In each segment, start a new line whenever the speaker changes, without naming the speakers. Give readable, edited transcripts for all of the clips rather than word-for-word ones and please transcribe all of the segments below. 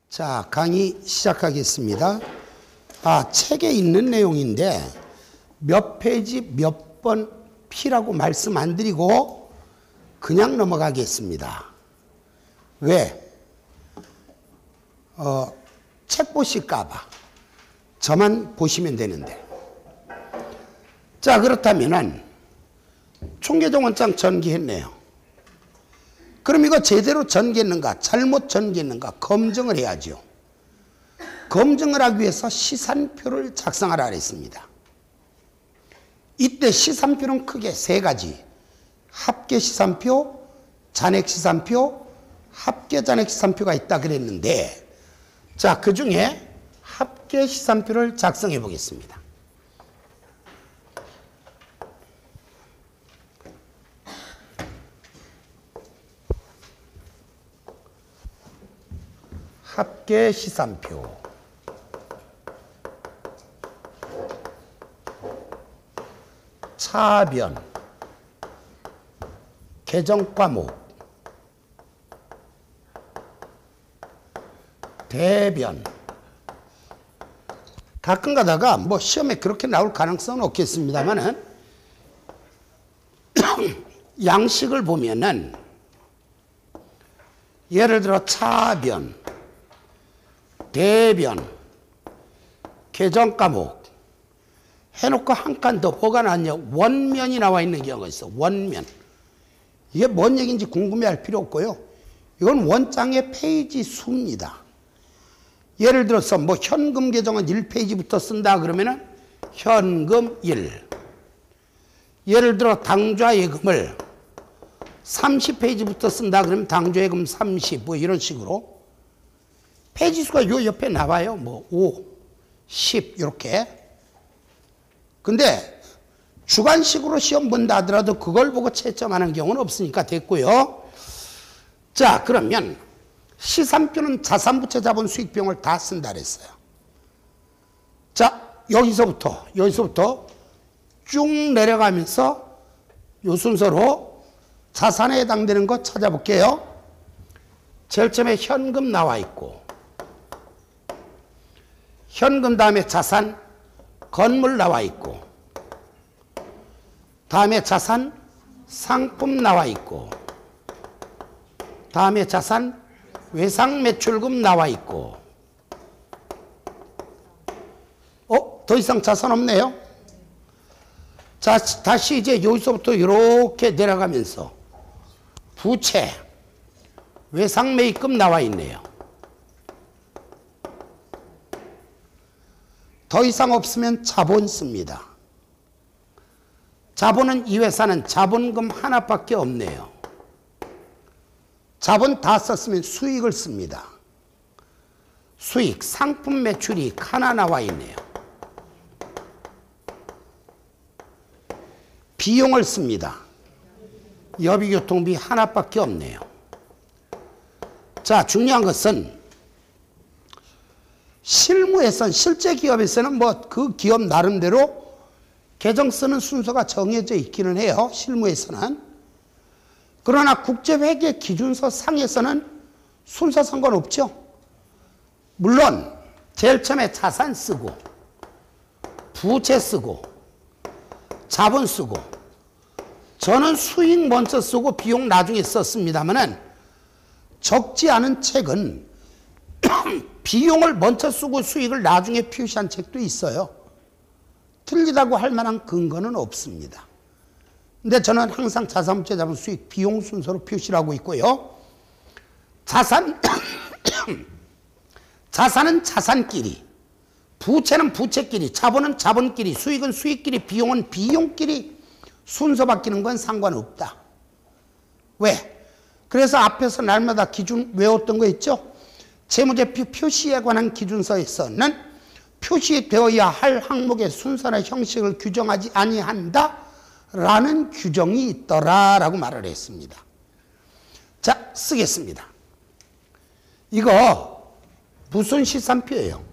자, 강의 시작하겠습니다. 책에 있는 내용인데 몇 페이지 몇 번 피라고 말씀 안 드리고 그냥 넘어가겠습니다. 왜? 책 보실까봐. 저만 보시면 되는데. 자, 그렇다면은 총계정 원장 전개했네요. 그럼 이거 제대로 전개했는가 잘못 전개했는가 검증을 해야죠. 검증을 하기 위해서 시산표를 작성하라 그랬습니다. 이때 시산표는 크게 세 가지. 합계시산표, 잔액시산표, 합계잔액시산표가 있다 그랬는데, 자, 그 중에 합계시산표를 작성해 보겠습니다. 합계시산표. 차변, 계정과목, 대변. 가끔 가다가 뭐 시험에 그렇게 나올 가능성은 없겠습니다만은 양식을 보면은 예를 들어 차변, 대변, 계정과목 해놓고 한 칸 더 뭐가 나왔냐? 원면이 나와 있는 경우가 있어. 원면. 이게 뭔 얘기인지 궁금해할 필요 없고요. 이건 원장의 페이지 수입니다. 예를 들어서 뭐 현금 계정은 1페이지부터 쓴다 그러면은 현금 1. 예를 들어 당좌예금을 30페이지부터 쓴다 그러면 당좌예금 30. 뭐 이런 식으로 페이지 수가 요 옆에 나와요. 뭐 5, 10 이렇게. 근데 주관식으로 시험 본다 하더라도 그걸 보고 채점하는 경우는 없으니까 됐고요. 자, 그러면 시산표는 자산부채 자본 수익 비용을 다 쓴다 그랬어요. 자, 여기서부터 쭉 내려가면서 요 순서로 자산에 해당되는 거 찾아볼게요. 제일 처음에 현금 나와 있고, 현금 다음에 자산, 건물 나와 있고, 다음에 자산, 상품 나와 있고, 다음에 자산, 외상 매출금 나와 있고. 더 이상 자산 없네요. 자, 다시 이제 여기서부터 이렇게 내려가면서 부채, 외상 매입금 나와 있네요. 더 이상 없으면 자본 씁니다. 자본은 이 회사는 자본금 하나밖에 없네요. 자본 다 썼으면 수익을 씁니다. 수익, 상품 매출이익 하나 나와 있네요. 비용을 씁니다. 여비교통비 하나밖에 없네요. 자, 중요한 것은 실무에서는, 실제 기업에서는 뭐 그 기업 나름대로 계정 쓰는 순서가 정해져 있기는 해요. 실무에서는. 그러나 국제회계 기준서 상에서는 순서 상관없죠. 물론 제일 처음에 자산 쓰고, 부채 쓰고, 자본 쓰고, 저는 수익 먼저 쓰고 비용 나중에 썼습니다만은 적지 않은 책은 비용을 먼저 쓰고 수익을 나중에 표시한 책도 있어요. 틀리다고 할 만한 근거는 없습니다. 근데 저는 항상 자산부채 자본 수익 비용 순서로 표시를 하고 있고요. 자산은 자산끼리, 부채는 부채끼리, 자본은 자본끼리, 수익은 수익끼리, 비용은 비용끼리 순서 바뀌는 건 상관없다. 왜? 그래서 앞에서 날마다 기준 외웠던 거 있죠? 재무제표 표시에 관한 기준서에서는 표시되어야 할 항목의 순서나 형식을 규정하지 아니한다 라는 규정이 있더라 라고 말을 했습니다. 자, 쓰겠습니다. 이거 무슨 시산표예요?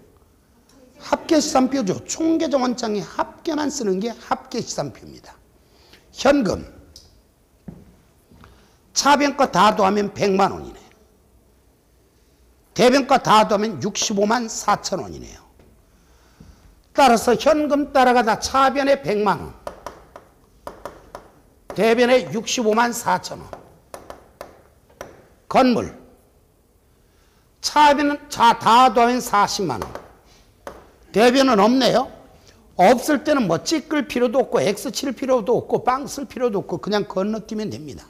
합계시산표죠. 총계정원장이 합계만 쓰는 게 합계시산표입니다. 현금 차변 거 다 더하면 100만 원이네. 대변가 다 더하면 65만 4천 원이네요. 따라서 현금 따라가다 차변에 100만 원, 대변에 65만 4천 원. 건물 차변은 다 더하면 40만 원. 대변은 없네요. 없을 때는 뭐 찍을 필요도 없고 X 칠 필요도 없고 빵 쓸 필요도 없고 그냥 건너뛰면 됩니다.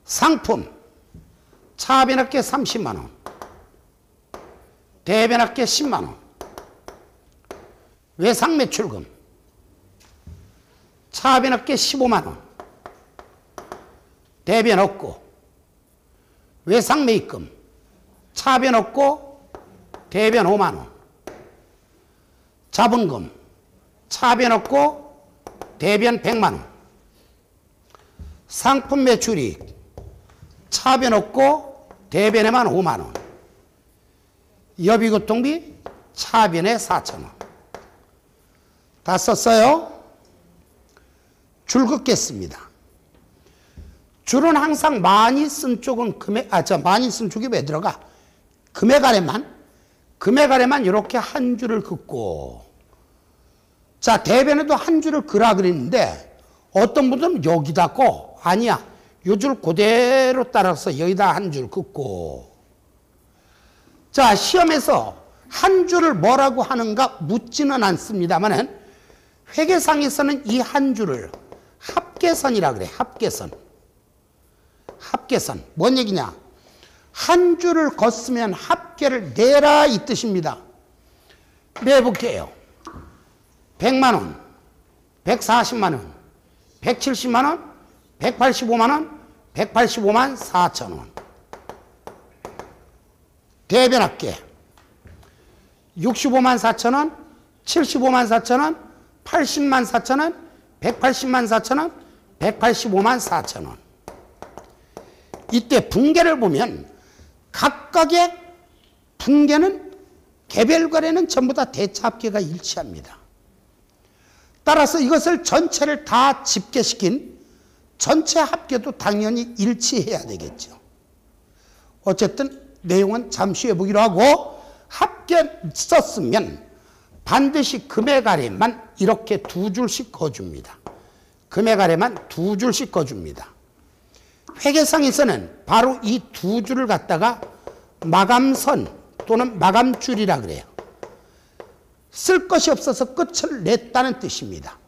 상품 차변합계 30만 원, 대변합계 10만 원. 외상매출금 차변합계 15만 원, 대변 없고. 외상매입금 차변 없고 대변 5만 원. 자본금 차변 없고 대변 100만 원. 상품 매출이익 차변 없고 대변에만 5만 원. 여비교통비 차변에 4천 원. 다 썼어요? 줄 긋겠습니다. 줄은 항상 많이 쓴 쪽은 많이 쓴 쪽이 왜 들어가? 금액 아래만 이렇게 한 줄을 긋고. 자, 대변에도 한 줄을 그라 그랬는데 어떤 분들은 여기다 고, 아니야, 요 줄 그대로 따라서 여기다 한 줄 긋고. 자, 시험에서 한 줄을 뭐라고 하는가 묻지는 않습니다만은 회계상에서는 이 한 줄을 합계선이라 그래. 합계선. 뭔 얘기냐? 한 줄을 걷으면 합계를 내라 이 뜻입니다. 내볼게요. 100만 원, 140만 원, 170만 원, 185만 원, 185만 4천 원. 대변합계 65만 4천 원, 75만 4천 원, 80만 4천 원, 180만 4천 원, 185만 4천 원. 이때 분계를 보면 각각의 분계는 개별 거래는 전부 다 대차 합계가 일치합니다. 따라서 이것을 전체를 다 집계시킨 전체 합계도 당연히 일치해야 되겠죠. 어쨌든 내용은 잠시 해보기로 하고, 합계 썼으면 반드시 금액 아래만 이렇게 두 줄씩 그어줍니다. 금액 아래만 두 줄씩 그어줍니다. 회계상에서는 바로 이 두 줄을 갖다가 마감선 또는 마감줄이라 그래요. 쓸 것이 없어서 끝을 냈다는 뜻입니다.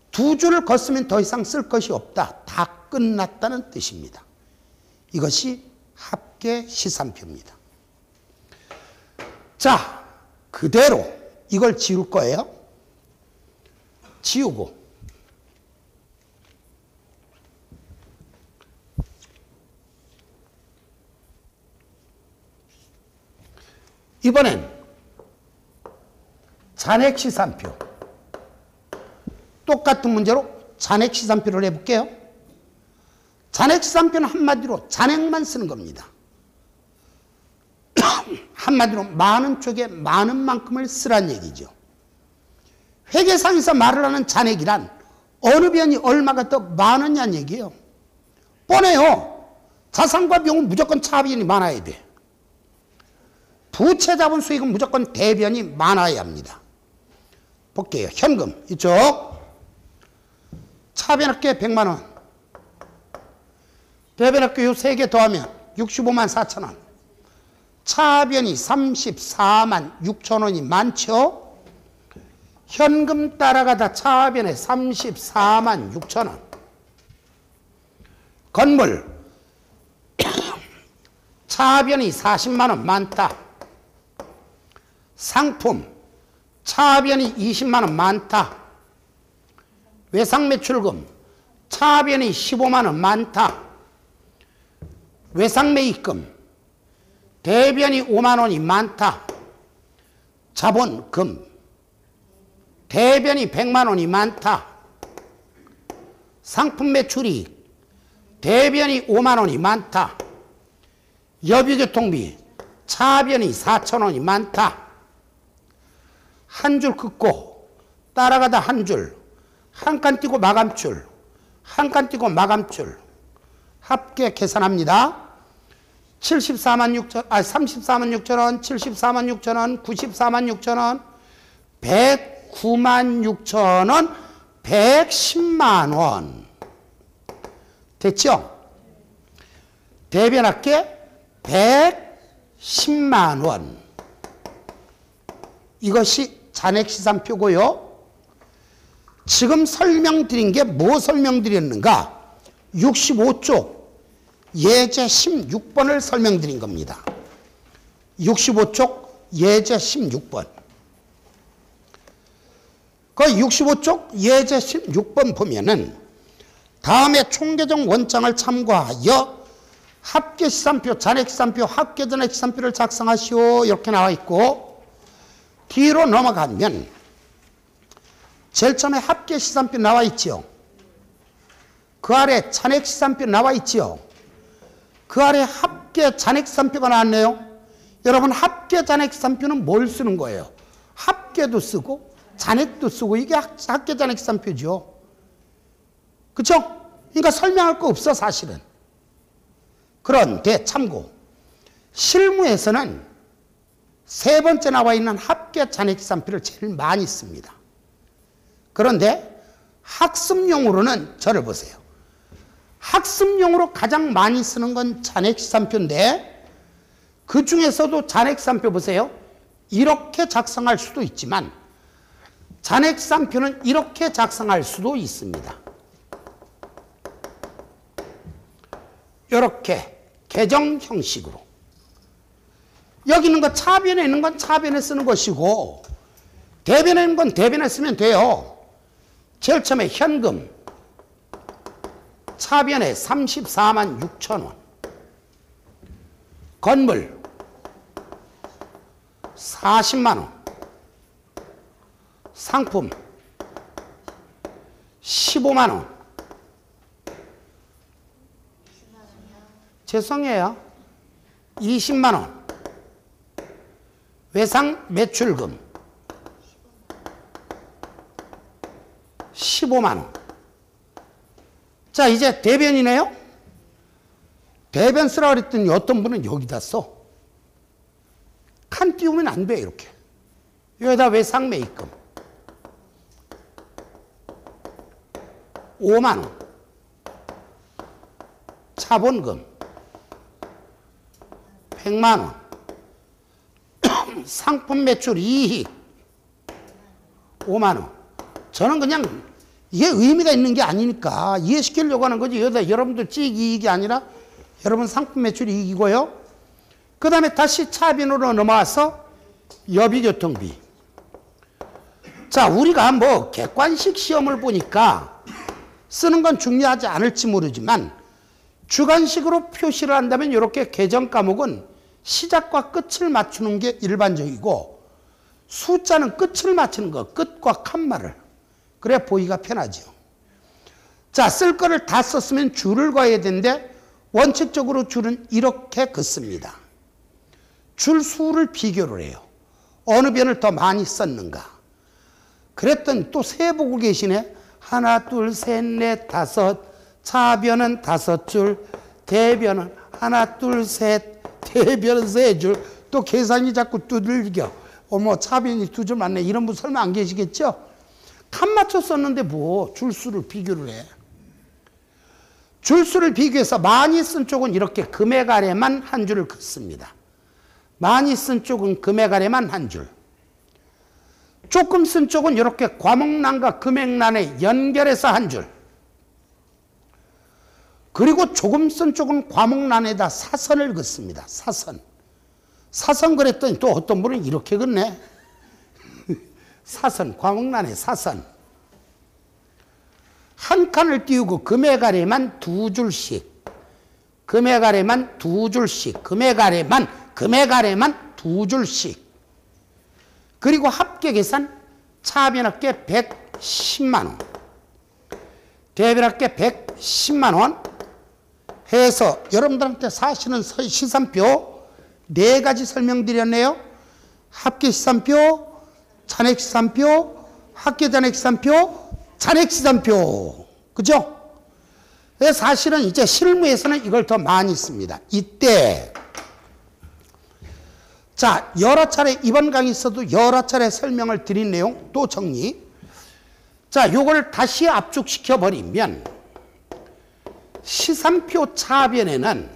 두 줄을 걷으면 더 이상 쓸 것이 없다. 다 끝났다는 뜻입니다. 이것이 합계 시산표입니다. 자, 그대로 이걸 지울 거예요. 지우고 이번엔 잔액시산표. 똑같은 문제로 잔액시산표를 해볼게요. 잔액시산표는 한마디로 잔액만 쓰는 겁니다. 한마디로 많은 쪽에 많은 만큼을 쓰란 얘기죠. 회계상에서 말을 하는 잔액이란 어느 변이 얼마가 더 많으냐는 얘기예요. 뻔해요. 자산과 비용은 무조건 차변이 많아야 돼. 부채 자본 수익은 무조건 대변이 많아야 합니다. 볼게요. 현금 이쪽 차변합계 100만 원, 대변합계 요 3개 더하면 65만 4천 원. 차변이 34만 6천 원이 많죠. 현금 따라가다 차변에 34만 6천 원. 건물 차변이 40만 원 많다. 상품 차변이 20만 원 많다. 외상매출금 차변이 15만 원 많다. 외상매입금 대변이 5만 원이 많다. 자본금 대변이 100만 원이 많다. 상품 매출이익 대변이 5만 원이 많다. 여비교통비 차변이 4천 원이 많다. 한 줄 긋고 따라가다 한 줄, 한 칸 띄고 마감줄, 한 칸 띄고 마감줄. 합계 계산합니다. 34만 6천, 34만 6천 원, 74만 6천 원, 94만 6천 원, 109만 6천 원, 110만 원. 됐죠? 대변합계 110만 원. 이것이 잔액시산표고요. 지금 설명드린 게 뭐 설명드렸는가? 65쪽 예제 16번을 설명드린 겁니다. 65쪽 예제 16번. 그 65쪽 예제 16번 보면은 다음에 총계정 원장을 참고하여 합계시산표, 잔액시산표, 합계잔액시산표를 작성하시오 이렇게 나와 있고, 뒤로 넘어가면 제일 처음에 합계시산표 나와 있지요. 그 아래 잔액시산표 나와 있지요. 그 아래 합계잔액시산표가 나왔네요. 여러분, 합계잔액시산표는 뭘 쓰는 거예요? 합계도 쓰고 잔액도 쓰고, 이게 합계잔액시산표죠. 그렇죠? 그러니까 설명할 거 없어 사실은. 그런데 참고, 실무에서는 세 번째 나와 있는 합계잔액시산표를 제일 많이 씁니다. 그런데 학습용으로는 저를 보세요. 학습용으로 가장 많이 쓰는 건 잔액시산표인데, 그 중에서도 잔액시산표 보세요. 이렇게 작성할 수도 있지만 잔액시산표는 이렇게 작성할 수도 있습니다. 이렇게 계정 형식으로. 여기 있는 거 차변에 있는 건 차변에 쓰는 것이고, 대변에 있는 건 대변에 쓰면 돼요. 제일 처음에 현금 차변에 34만 6천 원, 건물 40만 원, 상품 15만 원. 죄송해요. 20만 원. 외상 매출금 15만 원. 자, 이제 대변이네요. 대변 쓰라고 그랬더니 어떤 분은 여기다 써. 칸 띄우면 안 돼, 이렇게. 여기다 외상 매입금 5만 원. 자본금 100만 원. 상품 매출 이익 5만 원. 저는 그냥 이게 의미가 있는 게 아니니까 이해시키려고 하는 거지. 여기다 여러분들 찍 이익이 아니라 여러분 상품 매출 이익이고요. 그 다음에 다시 차변으로 넘어와서 여비교통비. 자, 우리가 뭐 객관식 시험을 보니까 쓰는 건 중요하지 않을지 모르지만, 주관식으로 표시를 한다면 이렇게 계정 과목은 시작과 끝을 맞추는 게 일반적이고, 숫자는 끝을 맞추는 거, 끝과 칸말을. 그래야 보기가 편하죠. 자, 쓸 거를 다 썼으면 줄을 그어야 되는데, 원칙적으로 줄은 이렇게 긋습니다. 줄 수를 비교를 해요. 어느 변을 더 많이 썼는가. 그랬더니 또 세보고 계시네. 하나, 둘, 셋, 넷, 다섯. 차변은 5줄, 대변은 하나, 둘, 셋, 대변은 3줄. 또 계산이 자꾸 두들겨. 어머, 차변이 2줄 맞네. 이런 분 설마 안 계시겠죠? 칸 맞춰 썼는데 뭐 줄수를 비교를 해. 줄수를 비교해서 많이 쓴 쪽은 이렇게 금액 아래만 한 줄을 긋습니다. 많이 쓴 쪽은 금액 아래만 한 줄. 조금 쓴 쪽은 이렇게 과목란과 금액란에 연결해서 한 줄. 그리고 조금 쓴 쪽은 과목란에다 사선을 긋습니다. 사선. 사선 그랬더니 또 어떤 분은 이렇게 긋네. 사선, 과목란에 사선. 한 칸을 띄우고 금액 아래만 2줄씩. 금액 아래만 2줄씩. 금액 아래만 2줄씩. 그리고 합계 계산, 차변합계 110만 원. 대변합계 110만 원. 해서 여러분들한테 사실은 시산표 4가지 설명드렸네요. 합계시산표, 잔액시산표, 합계잔액시산표, 잔액시산표. 그죠? 사실은 이제 실무에서는 이걸 더 많이 씁니다. 이때 자, 여러 차례 이번 강의에서도 여러 차례 설명을 드린 내용 또 정리. 자, 요걸 다시 압축시켜 버리면 시산표 차변에는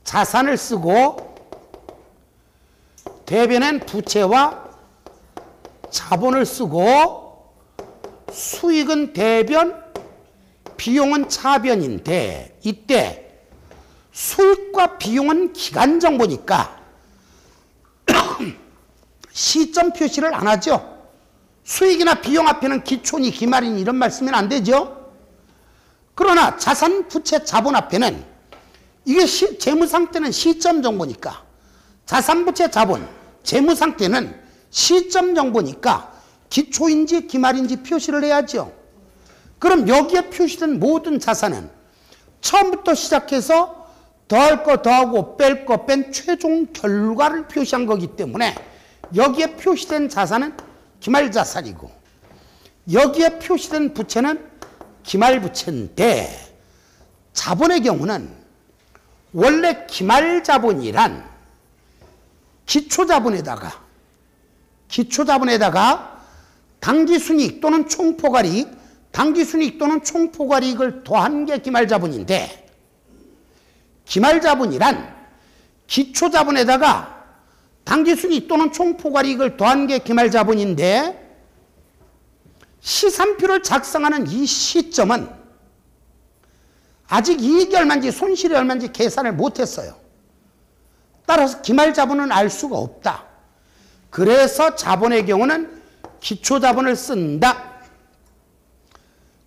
자산을 쓰고 대변엔 부채와 자본을 쓰고 수익은 대변, 비용은 차변인데 이때 수익과 비용은 기간 정보니까 시점 표시를 안 하죠. 수익이나 비용 앞에는 기초니 기말이니 이런 말씀은 안 되죠. 그러나 자산, 부채, 자본 앞에는 이게 재무상태는 시점 정보니까 자산, 부채, 자본, 재무상태는 시점 정보니까 기초인지 기말인지 표시를 해야죠. 그럼 여기에 표시된 모든 자산은 처음부터 시작해서 더할 거 더하고 뺄 거 뺀 최종 결과를 표시한 거기 때문에 여기에 표시된 자산은 기말자산이고 여기에 표시된 부채는 기말부채인데 자본의 경우는 원래 기말자본이란 기초자본에다가 당기순이익 또는 총포괄이익, 당기순이익 또는 총포괄이익을 더한 게 기말자본인데 기말자본이란 기초자본에다가 당기순이익 또는 총포괄이익을 더한 게 기말자본인데 시산표를 작성하는 이 시점은 아직 이익이 얼마인지 손실이 얼마인지 계산을 못했어요. 따라서 기말자본은 알 수가 없다. 그래서 자본의 경우는 기초자본을 쓴다.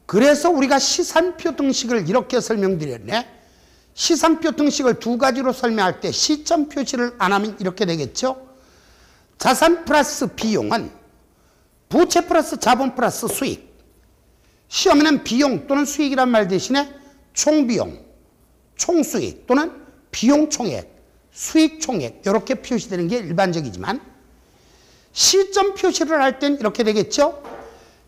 그래서 우리가 시산표 등식을 이렇게 설명드렸네. 시산표 등식을 두 가지로 설명할 때 시점 표시를 안 하면 이렇게 되겠죠. 자산 플러스 비용은 부채 플러스 자본 플러스 수익. 시험에는 비용 또는 수익이란 말 대신에 총비용, 총수익 또는 비용 총액, 수익 총액 이렇게 표시되는 게 일반적이지만 시점 표시를 할 땐 이렇게 되겠죠.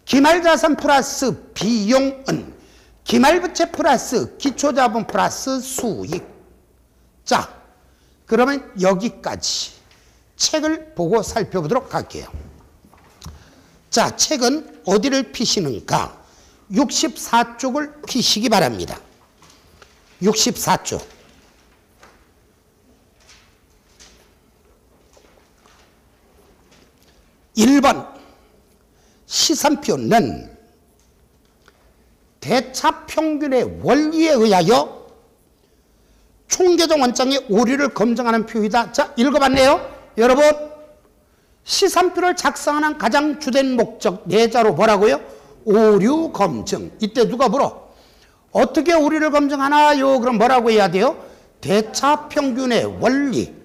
기말자산 플러스 비용은 기말부채 플러스 기초자본 플러스 수익. 자, 그러면 여기까지 책을 보고 살펴보도록 할게요. 자, 책은 어디를 피시는가? 64쪽을 피시기 바랍니다. 64쪽. 1번 시산표는 대차평균의 원리에 의하여 총계정 원장의 오류를 검증하는 표이다. 자, 읽어봤네요. 여러분, 시산표를 작성하는 가장 주된 목적 내자로 뭐라고요? 오류 검증. 이때 누가 물어? 어떻게 오류를 검증하나요? 그럼 뭐라고 해야 돼요? 대차평균의 원리.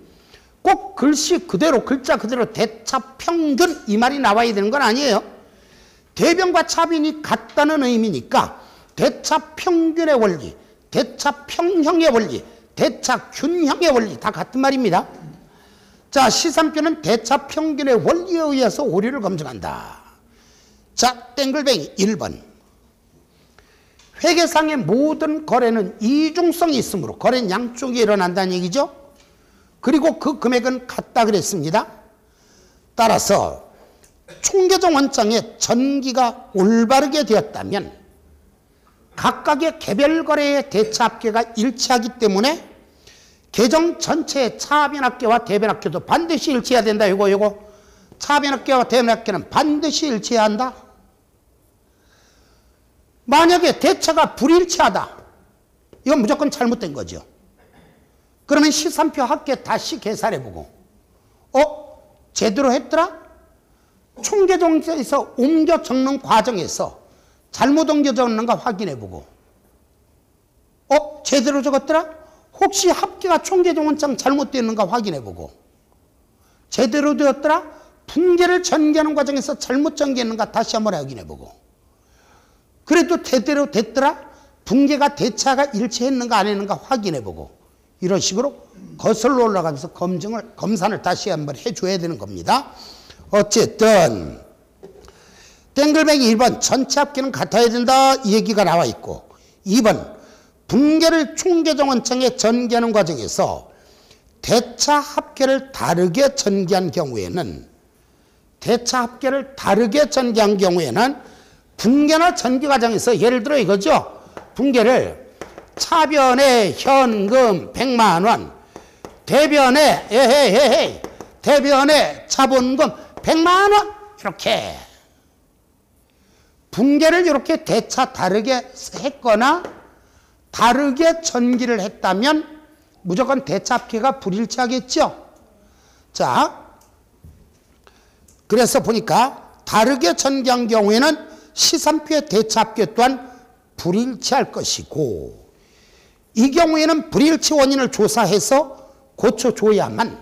꼭 글씨 그대로, 글자 그대로 대차평균 이 말이 나와야 되는 건 아니에요. 대변과 차변이 같다는 의미니까 대차평균의 원리, 대차평형의 원리, 대차균형의 원리 다 같은 말입니다. 자, 시산표는 대차평균의 원리에 의해서 오류를 검증한다. 자, 땡글뱅이 1번. 회계상의 모든 거래는 이중성이 있으므로 거래는 양쪽에 일어난다는 얘기죠. 그리고 그 금액은 같다 그랬습니다. 따라서 총계정 원장의 전기가 올바르게 되었다면 각각의 개별 거래의 대차합계가 일치하기 때문에 계정 전체의 차변합계와 대변합계도 반드시 일치해야 된다. 이거 차변합계와 대변합계는 반드시 일치해야 한다. 만약에 대차가 불일치하다. 이건 무조건 잘못된 거죠. 그러면 시산표 합계 다시 계산해보고 제대로 했더라? 총계정에서 옮겨 적는 과정에서 잘못 옮겨 적는가 확인해보고 제대로 적었더라? 혹시 합계가 총계정 원장 잘못되었는가 확인해보고 제대로 되었더라? 분계를 전개하는 과정에서 잘못 전개했는가 다시 한번 확인해보고 그래도 제대로 됐더라? 분계가 대차가 일치했는가 안 했는가 확인해보고 이런 식으로 거슬러 올라가면서 검산을 다시 한번 해줘야 되는 겁니다. 어쨌든 땡글뱅이 1번 전체 합계는 같아야 된다 이 얘기가 나와 있고 2번 분계를 총계정 원장에 전개하는 과정에서 대차 합계를 다르게 전개한 경우에는 분계나 전개 과정에서 예를 들어 이거죠. 분계를 차변에 현금 100만 원, 대변에 자본금 100만 원 이렇게 분계를 이렇게 대차 다르게 했거나 다르게 전기를 했다면 무조건 대차 합계가 불일치하겠죠. 자, 그래서 보니까 다르게 전개한 경우에는 시산표의 대차 합계 또한 불일치할 것이고, 이 경우에는 불일치 원인을 조사해서 고쳐줘야만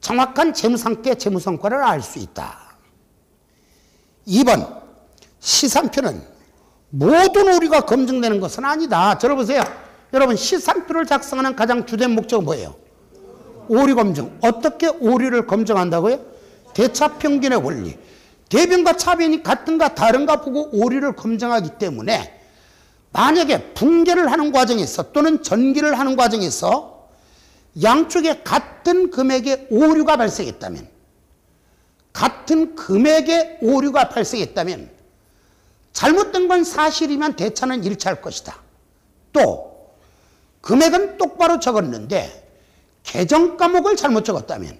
정확한 재무상태, 재무성과를 알 수 있다. 2번, 시산표는 모든 오류가 검증되는 것은 아니다. 들어보세요. 여러분, 시산표를 작성하는 가장 주된 목적은 뭐예요? 오류 검증. 어떻게 오류를 검증한다고요? 대차평균의 원리. 대변과 차변이 같은가 다른가 보고 오류를 검증하기 때문에 만약에 분계를 하는 과정에서 또는 전기를 하는 과정에서 양쪽에 같은 금액의 오류가 발생했다면 잘못된 건 사실이면 대차는 일치할 것이다. 또 금액은 똑바로 적었는데 계정 과목을 잘못 적었다면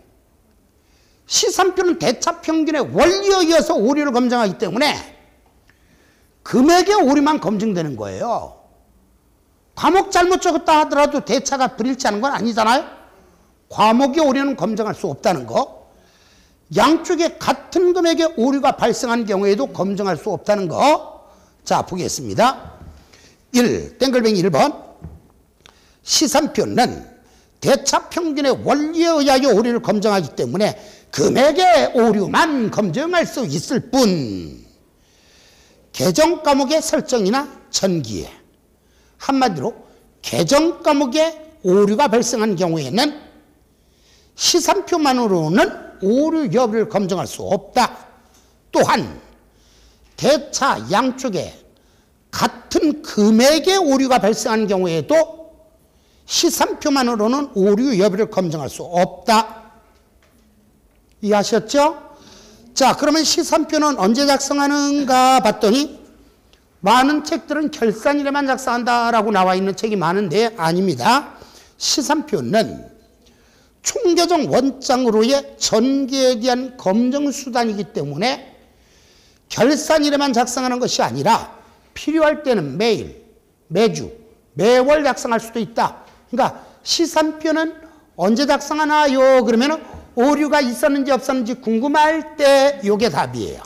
시산표는 대차 평균의 원리에 의해서 오류를 검증하기 때문에 금액의 오류만 검증되는 거예요. 과목 잘못 적었다 하더라도 대차가 불일치하는 건 아니잖아요. 과목의 오류는 검증할 수 없다는 거. 양쪽에 같은 금액의 오류가 발생한 경우에도 검증할 수 없다는 거. 자, 보겠습니다. 1. 땡글뱅이 1번. 시산표는 대차 평균의 원리에 의하여 오류를 검증하기 때문에 금액의 오류만 검증할 수 있을 뿐, 계정 과목의 설정이나 전기에, 한마디로 계정 과목에 오류가 발생한 경우에는 시산표만으로는 오류 여부를 검증할 수 없다. 또한 대차 양쪽에 같은 금액의 오류가 발생한 경우에도 시산표만으로는 오류 여부를 검증할 수 없다. 이해하셨죠? 자, 그러면 시산표는 언제 작성하는가 봤더니 많은 책들은 결산일에만 작성한다라고 나와 있는 책이 많은데 아닙니다. 시산표는 총계정 원장으로의 전개에 대한 검증수단이기 때문에 결산일에만 작성하는 것이 아니라 필요할 때는 매일, 매주, 매월 작성할 수도 있다. 그러니까 시산표는 언제 작성하나요? 그러면 오류가 있었는지 없었는지 궁금할 때 이게 답이에요.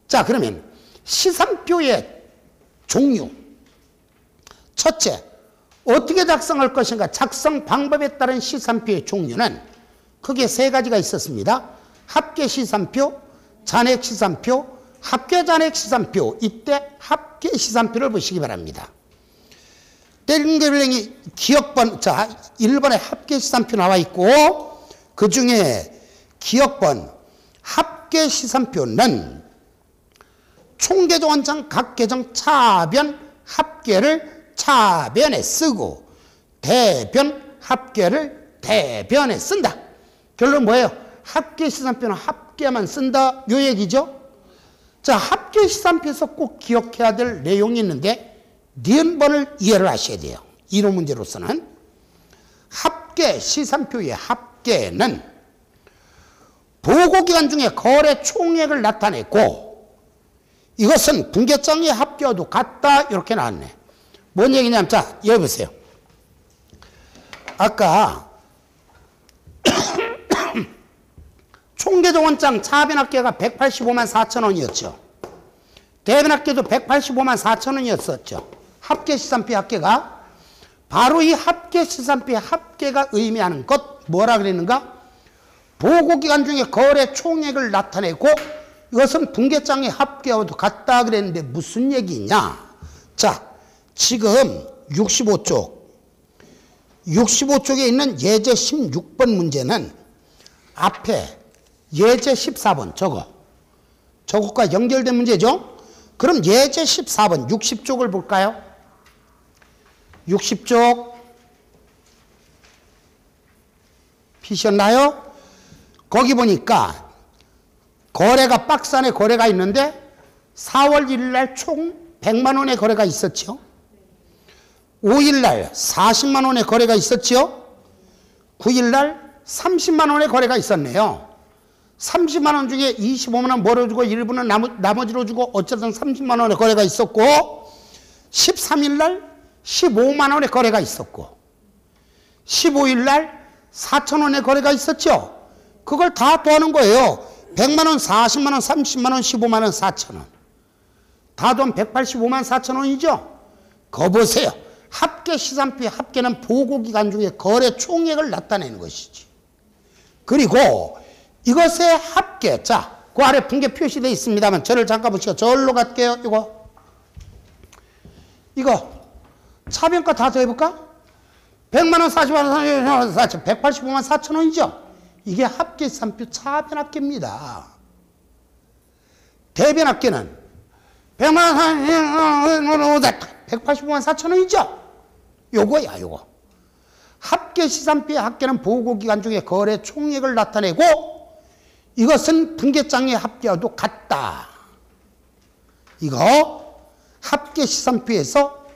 자, 그러면 시산표의 종류. 첫째, 어떻게 작성할 것인가? 작성 방법에 따른 시산표의 종류는 크게 세 가지가 있었습니다. 합계시산표, 잔액시산표, 합계잔액시산표. 이때 합계시산표를 보시기 바랍니다. 땡글랭이 기억번, 자, 1번에 합계시산표 나와 있고, 그 중에 기억번 합계시산표는 총계정 원장 각 계정 차변 합계를 차변에 쓰고 대변 합계를 대변에 쓴다. 결론 뭐예요? 합계시산표는 합계만 쓴다. 요 얘기죠. 자, 합계시산표에서 꼭 기억해야 될 내용이 있는데 니은번을 이해를 하셔야 돼요. 이론 문제로서는 합계시산표의 합계는 보고기간 중에 거래 총액을 나타내고 이것은 분계장의 합계와도 같다. 이렇게 나왔네. 뭔 얘기냐면, 자, 여기 보세요. 아까 총계정원장 차변합계가 185만 4천 원이었죠. 대변합계도 185만 4천 원이었었죠. 합계시산표 합계가 바로 이 합계시산표의 합계가 의미하는 것 뭐라 그랬는가? 보고기간 중에 거래 총액을 나타내고 이것은 분계장의 합계와도 같다 그랬는데 무슨 얘기냐? 자, 지금 65쪽에 있는 예제 16번 문제는 앞에 예제 14번 저것과 연결된 문제죠? 그럼 예제 14번 60쪽을 볼까요? 60쪽 피셨나요? 거기 보니까 거래가 박스 안에 거래가 있는데 4월 1일 날 총 100만 원의 거래가 있었죠. 5일 날 40만 원의 거래가 있었죠. 9일 날 30만 원의 거래가 있었네요. 30만 원 중에 25만 원 벌어주고 일부는 나머지로 주고 어쨌든 30만 원의 거래가 있었고 13일 날 15만 원의 거래가 있었고 15일 날 4천 원의 거래가 있었죠. 그걸 다 더하는 거예요. 100만 원, 40만 원, 30만 원, 15만 원, 4천 원. 다 돈 185만 4천 원이죠. 거 보세요. 합계 시산표 합계는 보고기간 중에 거래 총액을 나타내는 것이지. 그리고 이것의 합계, 자, 그 아래 분계 표시되어 있습니다만 저를 잠깐 보시고 저기로 갈게요. 이거 차변가 다 더해볼까? 100만 원, 40만 원, 4천, 185만 4천 원이죠. 이게 합계 시산표 차변 합계입니다. 대변 합계는 100만 원, 185만 4천 원이죠. 요거야, 요거. 합계 시산표의 합계는 보고기간 중에 거래 총액을 나타내고 이것은 분계장의 합계와도 같다. 이거 합계 시산표에서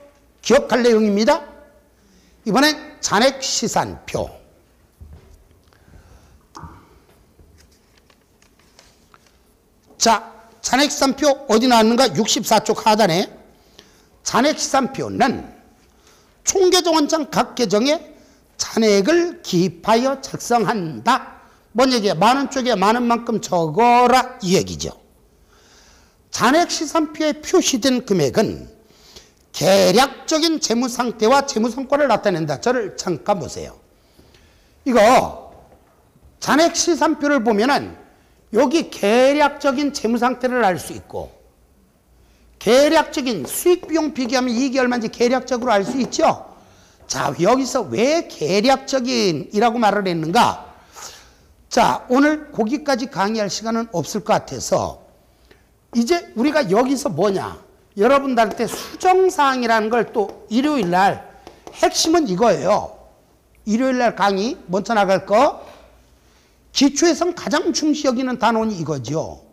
기억할 내용입니다. 이번엔 잔액 시산표. 자, 잔액 시산표 어디 나왔는가? 64쪽 하단에 잔액 시산표는 총계정원장 각 계정에 잔액을 기입하여 작성한다. 뭔 얘기야? 많은 쪽에 많은 만큼 적어라 이 얘기죠. 잔액 시산표에 표시된 금액은 계략적인 재무 상태와 재무 성과를 나타낸다. 저를 잠깐 보세요. 이거 잔액 시산표를 보면은 여기 계략적인 재무 상태를 알 수 있고 계략적인 수익 비용 비교하면 이익이 얼마인지 계략적으로 알 수 있죠. 자, 여기서 왜 계략적인이라고 말을 했는가? 자, 오늘 거기까지 강의할 시간은 없을 것 같아서 이제 우리가 여기서 뭐냐? 여러분들한테 수정사항이라는 걸 또 일요일 날 핵심은 이거예요. 일요일 날 강의 먼저 나갈 거 기초에선 가장 중시 여기는 단원이 이거죠.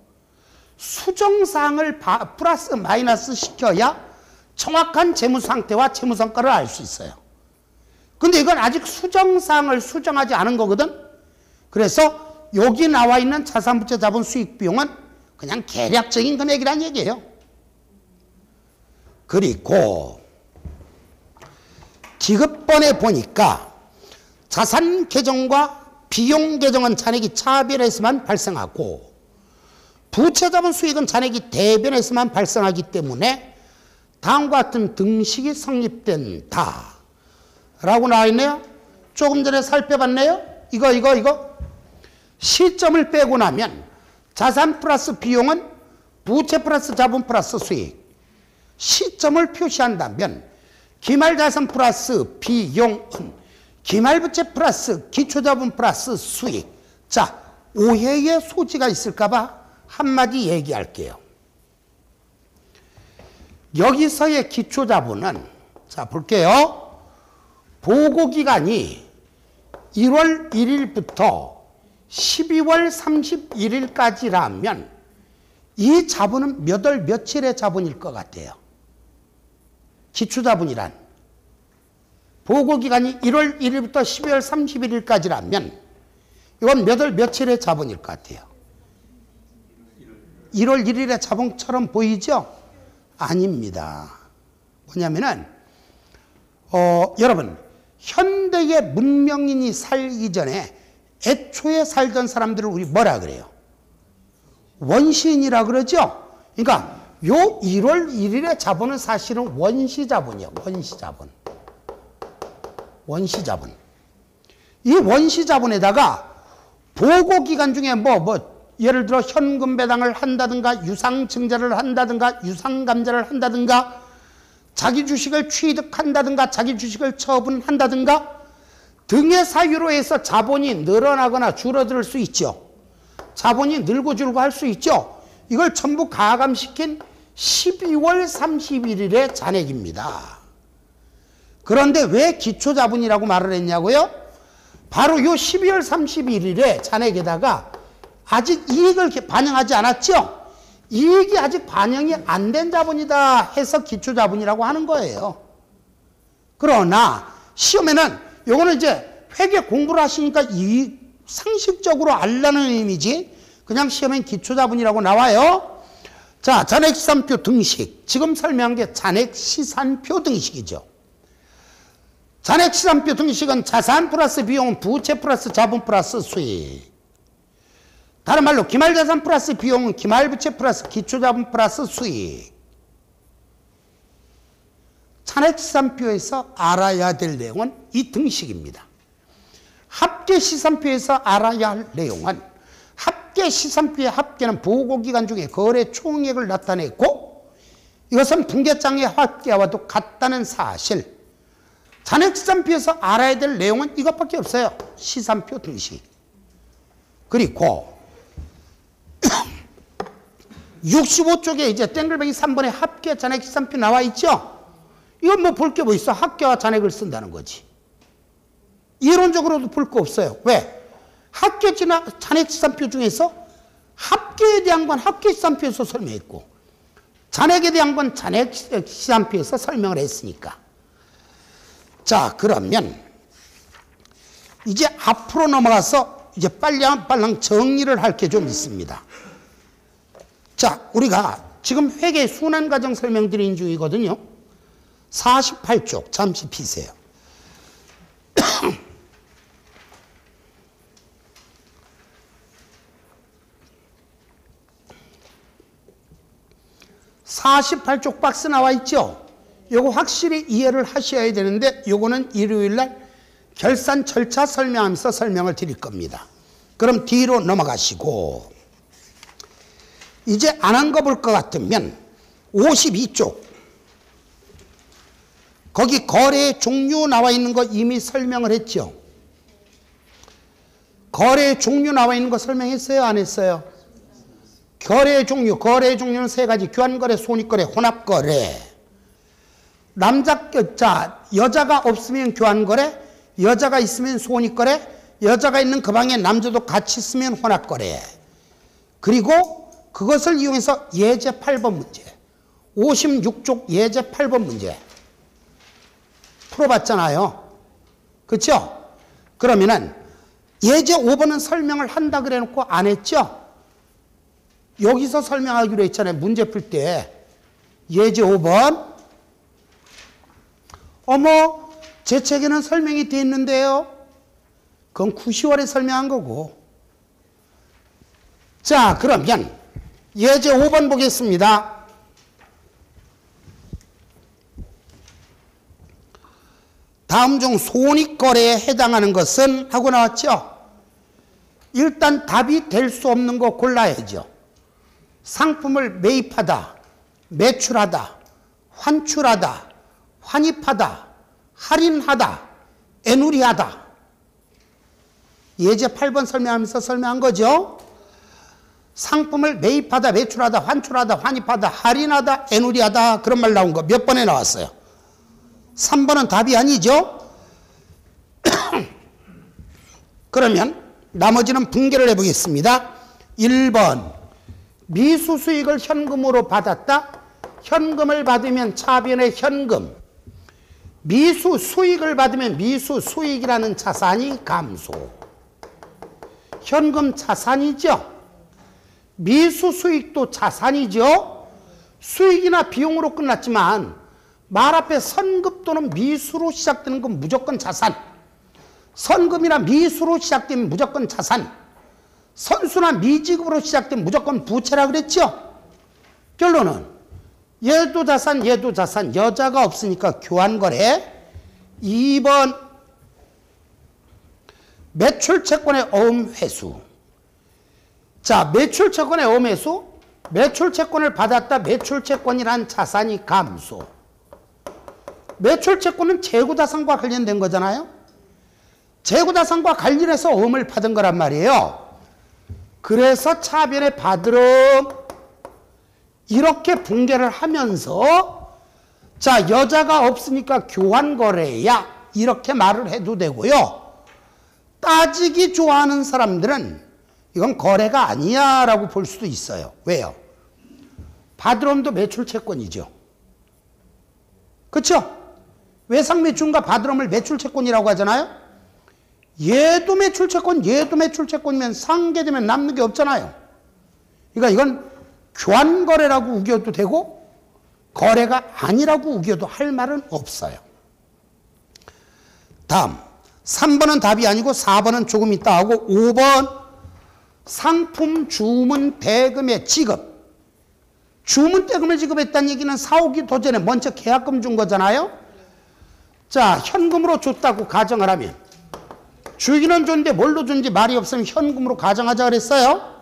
수정사항을 플러스 마이너스 시켜야 정확한 재무 상태와 재무 성과를 알 수 있어요. 근데 이건 아직 수정사항을 수정하지 않은 거거든. 그래서 여기 나와 있는 자산부채 자본 수익 비용은 그냥 계략적인 금액이란 얘기예요. 그리고 기급본에 보니까 자산 계정과 비용 계정은 잔액이 차별해서만 발생하고 부채 자본 수익은 잔액이 대변해서만 발생하기 때문에 다음과 같은 등식이 성립된다 라고 나와 있네요. 조금 전에 살펴봤네요. 이거 시점을 빼고 나면 자산 플러스 비용은 부채 플러스 자본 플러스 수익. 시점을 표시한다면 기말자산 플러스 비용은 기말부채 플러스 기초자본 플러스 수익. 자, 오해의 소지가 있을까 봐 한마디 얘기할게요. 여기서의 기초자본은 자 볼게요. 보고기간이 1월 1일부터 12월 31일까지라면 이 자본은 몇 월 며칠의 자본일 것 같아요. 기초자본이란 보고기간이 1월 1일부터 12월 31일까지라면 이건 몇 월 며칠의 자본일 것 같아요. 1월 1일의 자본처럼 보이죠? 아닙니다. 뭐냐면은 여러분 현대의 문명인이 살기 전에 애초에 살던 사람들을 우리 뭐라 그래요? 원시인이라 그러죠? 그러니까 요 1월 1일의 자본은 사실은 원시자본이에요. 원시자본. 이 원시자본에다가 보고기간 중에 예를 들어 현금 배당을 한다든가 유상증자를 한다든가 유상감자를 한다든가 자기 주식을 취득한다든가 자기 주식을 처분한다든가 등의 사유로 해서 자본이 늘어나거나 줄어들 수 있죠. 자본이 늘고 줄고 할 수 있죠. 이걸 전부 가감시킨 12월 31일의 잔액입니다. 그런데 왜 기초자본이라고 말을 했냐고요? 바로 요 12월 31일에 잔액에다가 아직 이익을 반영하지 않았죠? 이익이 아직 반영이 안 된 자본이다 해서 기초자본이라고 하는 거예요. 그러나 시험에는 요거는 이제 회계 공부를 하시니까 상식적으로 알라는 의미지 그냥 시험엔 기초자본이라고 나와요. 자, 잔액시산표 등식. 지금 설명한 게 잔액시산표 등식이죠. 잔액시산표 등식은 자산 플러스 비용, 부채 플러스 자본 플러스 수익. 다른 말로 기말자산 플러스 비용은 기말부채 플러스 기초자본 플러스 수익. 잔액시산표에서 알아야 될 내용은 이 등식입니다. 합계시산표에서 알아야 할 내용은 합계시산표의 합계는 보고기간 중에 거래 총액을 나타냈고 이것은 분계장의 합계와도 같다는 사실. 잔액시산표에서 알아야 될 내용은 이것밖에 없어요. 시산표 등식. 그리고 65쪽에 이제 땡글뱅이 3번에 합계 잔액시산표 나와 있죠? 이건 뭐 볼 게 뭐 있어? 합계와 잔액을 쓴다는 거지. 이론적으로도 볼 거 없어요. 왜? 합계 잔액시산표 중에서 합계에 대한 건 합계시산표에서 설명했고 잔액에 대한 건 잔액시산표에서 설명을 했으니까. 자, 그러면 이제 앞으로 넘어가서 이제 빨랑 정리를 할 게 좀 있습니다. 자, 우리가 지금 회계 순환 과정 설명드리는 중이거든요. 48쪽 잠시 피세요. 48쪽 박스 나와 있죠? 요거 확실히 이해를 하셔야 되는데 요거는 일요일날 결산 절차 설명하면서 설명을 드릴 겁니다. 그럼 뒤로 넘어가시고 이제 안 한 거 볼 것 같으면 52쪽 거기 거래 종류 나와 있는 거 이미 설명을 했죠? 거래 종류 나와 있는 거 설명했어요? 안 했어요? 거래 종류는 세 가지. 교환거래, 손익거래, 혼합거래. 여자가 없으면 교환거래, 여자가 있으면 손익거래, 여자가 있는 그 방에 남자도 같이 있으면 혼합거래. 그리고 그것을 이용해서 예제 8번 문제, 56쪽 예제 8번 문제 풀어봤잖아요. 그렇죠? 그러면은 예제 5번은 설명을 한다 그래 놓고 안 했죠? 여기서 설명하기로 했잖아요. 문제 풀 때. 예제 5번. 어머, 제 책에는 설명이 돼 있는데요. 그건 9, 10월에 설명한 거고. 자, 그러면 예제 5번 보겠습니다. 다음 중 손익거래에 해당하는 것은 하고 나왔죠? 일단 답이 될 수 없는 거 골라야죠. 상품을 매입하다, 매출하다, 환출하다, 환입하다, 할인하다, 애누리하다. 예제 8번 설명하면서 설명한 거죠. 상품을 매입하다, 매출하다, 환출하다, 환입하다, 할인하다, 애누리하다. 그런 말 나온 거 몇 번에 나왔어요? 3번은 답이 아니죠. 그러면 나머지는 분개를 해보겠습니다. 1번 미수수익을 현금으로 받았다. 현금을 받으면 차변의 현금. 미수수익을 받으면 미수수익이라는 자산이 감소. 현금 자산이죠. 미수수익도 자산이죠. 수익이나 비용으로 끝났지만 말 앞에 선급 또는 미수로 시작되는 건 무조건 자산. 선금이나 미수로 시작되면 무조건 자산. 선수나 미지급으로 시작되면 무조건 부채라 그랬죠. 결론은 얘도 자산, 얘도 자산. 여자가 없으니까 교환거래. 2번 매출채권의 어음회수. 자, 매출채권의 어음회수. 매출채권을 받았다. 매출채권이란 자산이 감소. 매출채권은 재고자산과 관련된 거잖아요. 재고자산과 관련해서 어음을 받은 거란 말이에요. 그래서 차변에 받으름 이렇게 분개를 하면서 자, 여자가 없으니까 교환거래야 이렇게 말을 해도 되고요. 따지기 좋아하는 사람들은 이건 거래가 아니야 라고 볼 수도 있어요. 왜요? 받으러옴도 매출 채권이죠. 그렇죠? 외상매출과 받으러옴을 매출 채권이라고 하잖아요. 얘도 매출 채권, 얘도 매출 채권이면 상계되면 남는 게 없잖아요. 그러니까 이건 교환거래라고 우겨도 되고 거래가 아니라고 우겨도 할 말은 없어요. 다음 3번은 답이 아니고 4번은 조금 있다 하고 5번 상품 주문 대금의 지급. 주문 대금을 지급했다는 얘기는 사오기 도전에 먼저 계약금 준 거잖아요. 자, 현금으로 줬다고 가정을 하면 주기는 줬는데 뭘로 준지 말이 없으면 현금으로 가정하자 그랬어요.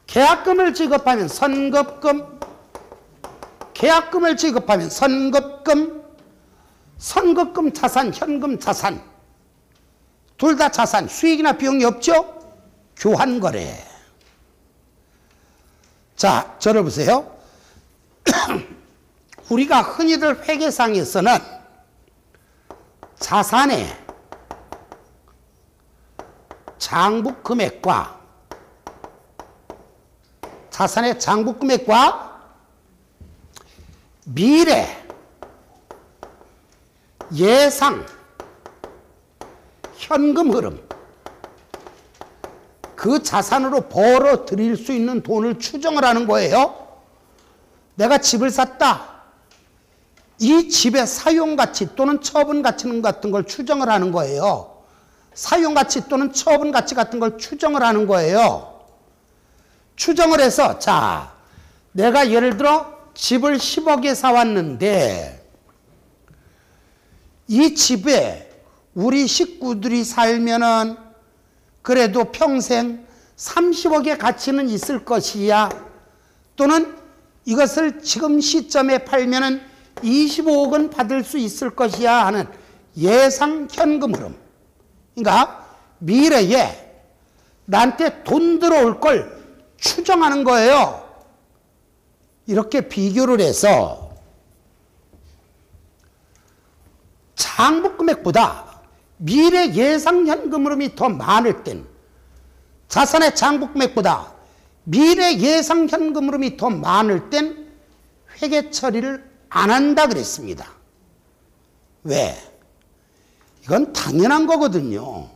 계약금을 지급하면 선급금, 계약금을 지급하면 선급금, 선급금 자산, 현금 자산 둘 다 자산, 수익이나 비용이 없죠? 교환거래. 자, 저를 보세요. 우리가 흔히들 회계상에서는 자산의 장부금액과 자산의 장부금액과 미래 예상 현금 흐름, 그 자산으로 벌어 들일 수 있는 돈을 추정을 하는 거예요. 내가 집을 샀다. 이 집의 사용가치 또는 처분가치 같은 걸 추정을 하는 거예요. 사용가치 또는 처분가치 같은 걸 추정을 하는 거예요. 추정을 해서 자, 내가 예를 들어 집을 10억에 사왔는데 이 집에 우리 식구들이 살면은 그래도 평생 30억의 가치는 있을 것이야. 또는 이것을 지금 시점에 팔면은 25억은 받을 수 있을 것이야 하는 예상 현금 흐름. 그러니까 미래에 나한테 돈 들어올 걸 추정하는 거예요. 이렇게 비교를 해서 장부금액보다 미래 예상 현금 흐름이 더 많을 땐, 자산의 장부금액보다 미래 예상 현금 흐름이 더 많을 땐 회계 처리를 안 한다 그랬습니다. 왜? 이건 당연한 거거든요.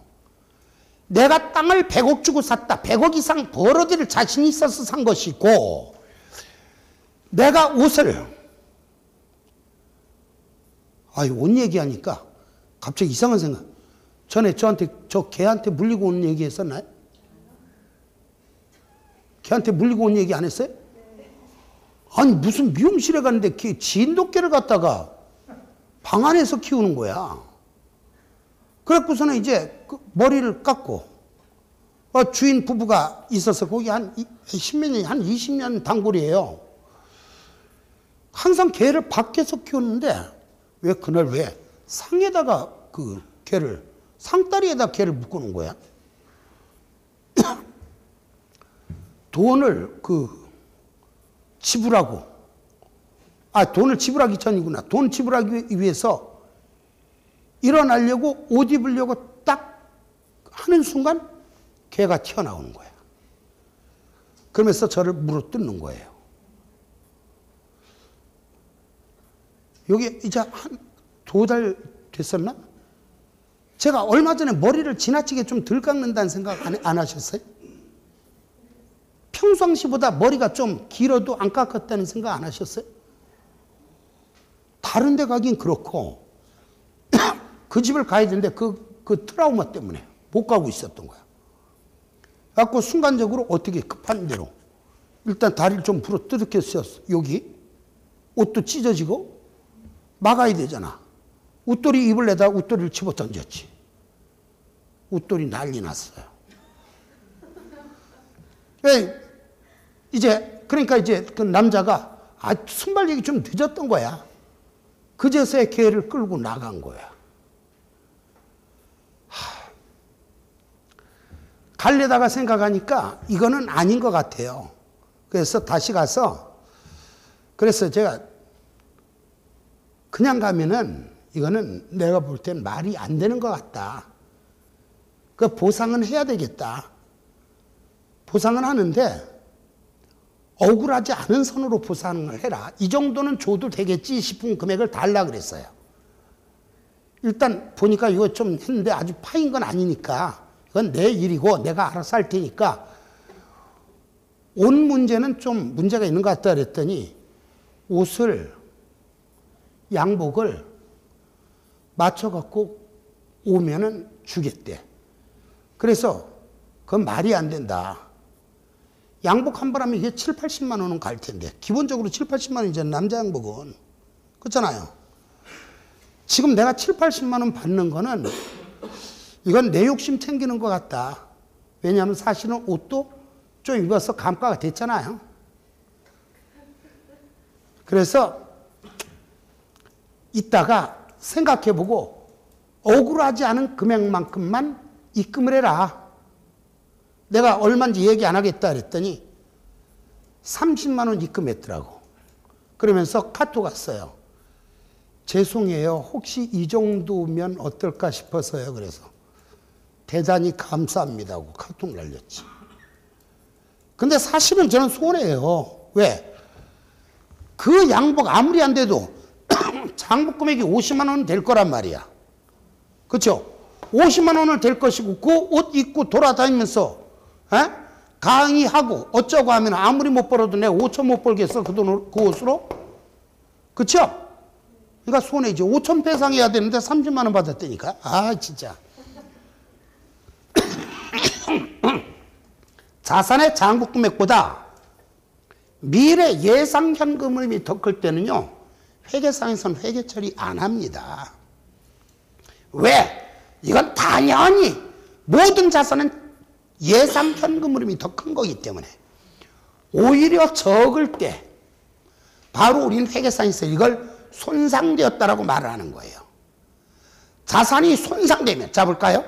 내가 땅을 100억 주고 샀다. 100억 이상 벌어들일 자신이 있어서 산 것이고, 내가 옷을, 옷 얘기하니까 갑자기 이상한 생각. 전에 저 걔한테 물리고 온 얘기 했었나요? 걔한테 물리고 온 얘기 안 했어요? 아니, 무슨 미용실에 갔는데 진돗개를 갖다가 방 안에서 키우는 거야. 그래갖고서는 이제 머리를 깎고, 주인 부부가 있어서 거기 한 10몇 년, 한 20년 단골이에요. 항상 개를 밖에서 키웠는데, 그날 왜 상에다가 개를, 상다리에다 개를 묶어놓은 거야? 돈을 지불하고, 돈을 지불하기 전이구나. 돈 지불하기 위해서 일어나려고 옷 입으려고 딱 하는 순간 개가 튀어나오는 거야. 그러면서 저를 물어뜯는 거예요. 여기 이제 한 2달 됐었나? 제가 얼마 전에 머리를 지나치게 좀 덜 깎는다는 생각 안 하셨어요? 평상시보다 머리가 좀 길어도 안 깎았다는 생각 안 하셨어요? 다른 데 가긴 그렇고 그 집을 가야 되는데 그 트라우마 때문에 못 가고 있었던 거야. 그래갖고 순간적으로 어떻게 급한 대로 일단 다리를 좀 부러뜨렸어. 여기 옷도 찢어지고 막아야 되잖아. 웃돌이 입을래다 웃돌이를 집어 던졌지. 웃돌이 난리 났어요. 그러니까 이제 그 남자가 순발력이 좀 늦었던 거야. 그제서야 개를 끌고 나간 거야. 갈래다가 생각하니까 이거는 아닌 것 같아요. 그래서 다시 가서, 그래서 제가 그냥 가면은 이거는 내가 볼 땐 말이 안 되는 것 같다. 그 보상은 해야 되겠다. 보상은 하는데 억울하지 않은 선으로 보상을 해라. 이 정도는 줘도 되겠지 싶은 금액을 달라 그랬어요. 일단 보니까 이거 좀 했는데 아주 파인 건 아니니까 이건 내 일이고 내가 알아서 할 테니까 옷 문제는 좀 문제가 있는 것 같다 그랬더니 옷을 양복을 맞춰갖고 오면은 주겠대. 그래서 그건 말이 안 된다. 양복 한 벌 하면 이게 7, 80만 원은 갈 텐데 기본적으로 7, 80만 원이잖아요. 남자 양복은. 그렇잖아요. 지금 내가 7, 80만 원 받는 거는 이건 내 욕심 챙기는 것 같다. 왜냐하면 사실은 옷도 좀 입어서 감가가 됐잖아요. 그래서 이따가 생각해보고 억울하지 않은 금액만큼만 입금을 해라. 내가 얼마인지 얘기 안 하겠다 그랬더니 30만 원 입금했더라고. 그러면서 카톡 왔어요. 죄송해요. 혹시 이 정도면 어떨까 싶어서요. 그래서 대단히 감사합니다 하고 카톡 날렸지. 근데 사실은 저는 손해예요. 왜? 그 양복 아무리 안 돼도 장복 금액이 50만 원은 될 거란 말이야. 그렇죠? 50만 원을 될 것이고 그 옷 입고 돌아다니면서 강의하고 어쩌고 하면 아무리 못 벌어도 내가 5천 못 벌겠어. 그 돈을 그 옷으로? 그렇죠? 그러니까 손해지. 5천 배상해야 되는데 30만 원 받았다니까. 아 진짜. 자산의 장부 금액보다 미래 예상 현금흐름이 더 클 때는요. 회계상에서는 회계 처리 안 합니다. 왜? 이건 당연히 모든 자산은 예상 현금 흐름이 더 큰 거기 때문에 오히려 적을 때 바로 우리는 회계상에서 이걸 손상되었다라고 말을 하는 거예요. 자산이 손상되면 자 볼까요?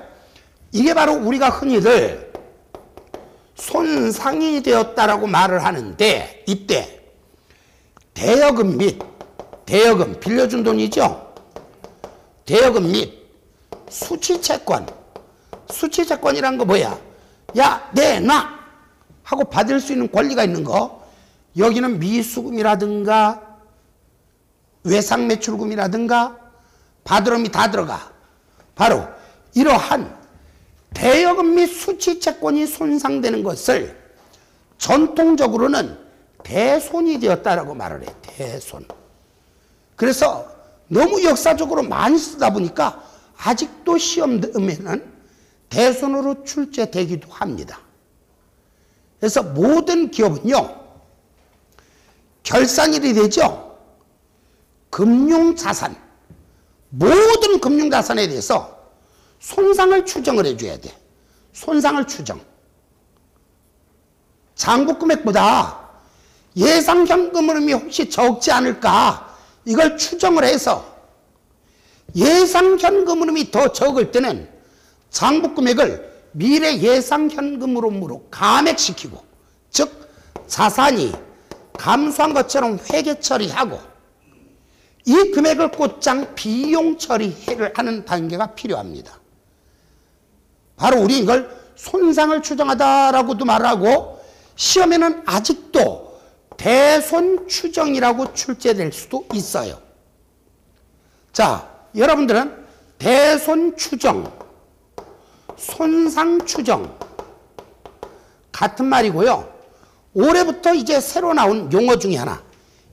이게 바로 우리가 흔히들 손상이 되었다라고 말을 하는데 이때 대여금 및 대여금 빌려준 돈이죠. 대여금 및 수취채권. 수취채권이란 거 뭐야? 야, 내놔! 하고 받을 수 있는 권리가 있는 거. 여기는 미수금이라든가 외상매출금이라든가 바드럼이 다 들어가. 바로 이러한 대여금 및 수취채권이 손상되는 것을 전통적으로는 대손이 되었다라고 말을 해. 대손. 그래서 너무 역사적으로 많이 쓰다 보니까 아직도 시험에는 대손으로 출제되기도 합니다. 그래서 모든 기업은요. 결산일이 되죠. 금융자산. 모든 금융자산에 대해서 손상을 추정을 해줘야 돼. 손상을 추정. 장부금액보다 예상 현금 흐름이 혹시 적지 않을까 이걸 추정을 해서 예상 현금 흐름이 더 적을 때는 장부금액을 미래 예상 현금 흐름으로 감액시키고 즉 자산이 감소한 것처럼 회계 처리하고 이 금액을 곧장 비용 처리를 하는 단계가 필요합니다. 바로 우리 이걸 손상을 추정하다라고도 말하고 시험에는 아직도 대손 추정이라고 출제될 수도 있어요. 자, 여러분들은 대손 추정, 손상 추정 같은 말이고요. 올해부터 이제 새로 나온 용어 중에 하나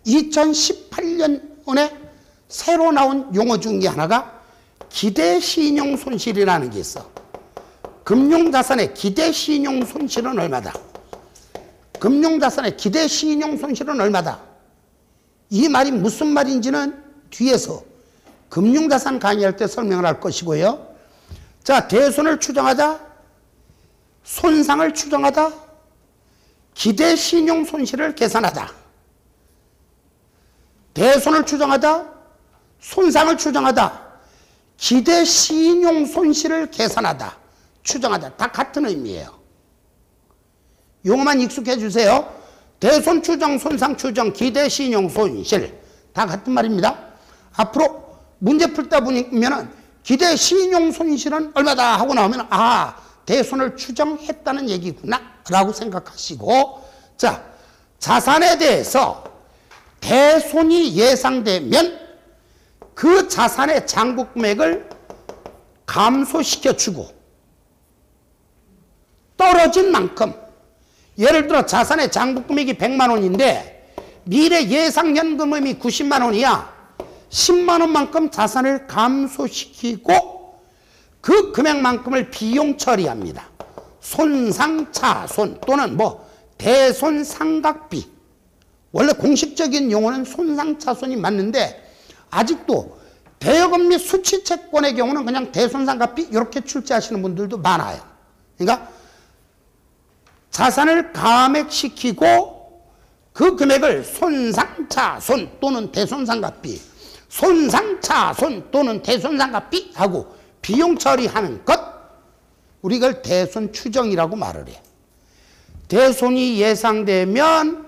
2018년에 새로 나온 용어 중에 하나가 기대신용 손실이라는 게 있어. 금융자산의 기대신용 손실은 얼마다? 금융자산의 기대신용 손실은 얼마다? 이 말이 무슨 말인지는 뒤에서 금융자산 강의할 때 설명을 할 것이고요. 자, 대손을 추정하다, 손상을 추정하다, 기대신용 손실을 계산하다. 대손을 추정하다, 손상을 추정하다, 기대신용 손실을 계산하다, 추정하다. 다 같은 의미예요. 용어만 익숙해 주세요. 대손 추정, 손상 추정, 기대신용 손실 다 같은 말입니다. 앞으로 문제 풀다 보면은 기대 신용 손실은 얼마다 하고 나오면 대손을 추정했다는 얘기구나 라고 생각하시고, 자, 자산에 대해서 대손이 예상되면 그 자산의 잔고 금액을 감소시켜주고 떨어진 만큼, 예를 들어 자산의 잔고 금액이 100만 원인데 미래 예상 현금음이 90만 원이야. 10만 원만큼 자산을 감소시키고 그 금액만큼을 비용 처리합니다. 손상차손 또는 대손상각비. 원래 공식적인 용어는 손상차손이 맞는데 아직도 대여금 및 수취채권의 경우는 그냥 대손상각비 이렇게 출제하시는 분들도 많아요. 그러니까 자산을 감액시키고 그 금액을 손상차손 또는 대손상각비, 손상차손 또는 대손상각비 하고 비용 처리하는 것, 우리가 이걸 대손 추정이라고 말을 해. 대손이 예상되면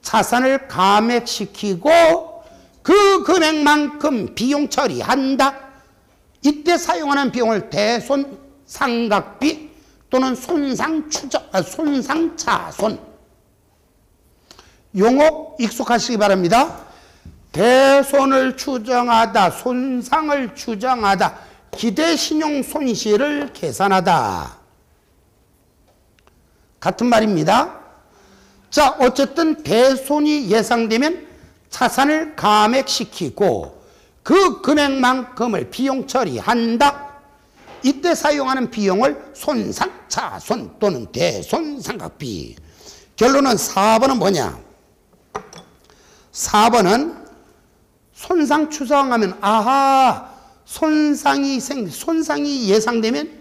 자산을 감액시키고 그 금액만큼 비용 처리한다. 이때 사용하는 비용을 대손상각비 또는 손상차손. 용어 익숙하시기 바랍니다. 대손을 추정하다, 손상을 추정하다, 기대 신용 손실을 계산하다. 같은 말입니다. 자, 어쨌든 대손이 예상되면 자산을 감액시키고 그 금액만큼을 비용 처리한다. 이때 사용하는 비용을 손상차손 또는 대손상각비. 결론은 4번은 뭐냐? 4번은 손상 추정하면 손상이 예상되면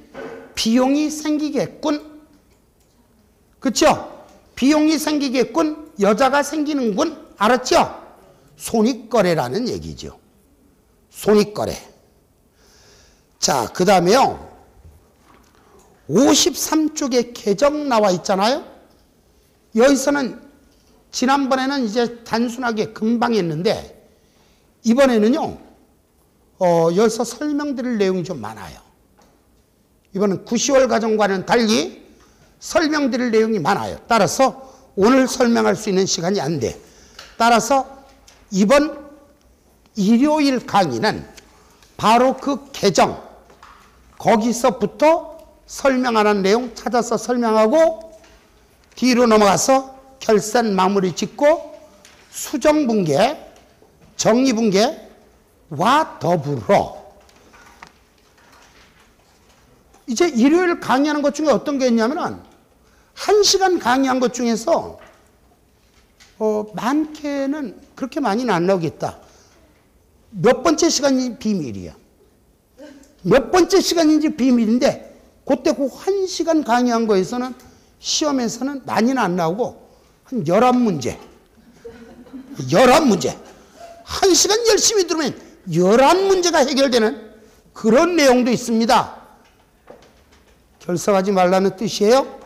비용이 생기겠군. 그렇죠? 비용이 생기겠군. 여자가 생기는군. 알았죠? 손익거래라는 얘기죠. 손익거래. 자, 그 다음에요. 53쪽에 계정 나와 있잖아요. 여기서는 지난번에는 이제 단순하게 금방 했는데 이번에는요. 여기서 설명드릴 내용이 좀 많아요. 이번엔 9, 10월 과정과는 달리 설명드릴 내용이 많아요. 따라서 오늘 설명할 수 있는 시간이 안 돼. 따라서 이번 일요일 강의는 바로 그 계정, 거기서부터 설명하는 내용 찾아서 설명하고 뒤로 넘어가서 결산 마무리 짓고 수정분계, 정리분계와 더불어 이제 일요일 강의하는 것 중에 어떤 게 있냐면 1시간 강의한 것 중에서 많게는 그렇게 많이는 안 나오겠다. 몇 번째 시간이 비밀이야. 몇 번째 시간인지 비밀인데 그때 그 1시간 강의한 거에서는 시험에서는 많이는 안 나오고 한 11문제. 11문제. 1시간 열심히 들으면 11문제가 해결되는 그런 내용도 있습니다. 결석하지 말라는 뜻이에요.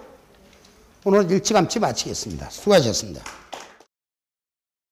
오늘 일찌감치 마치겠습니다. 수고하셨습니다.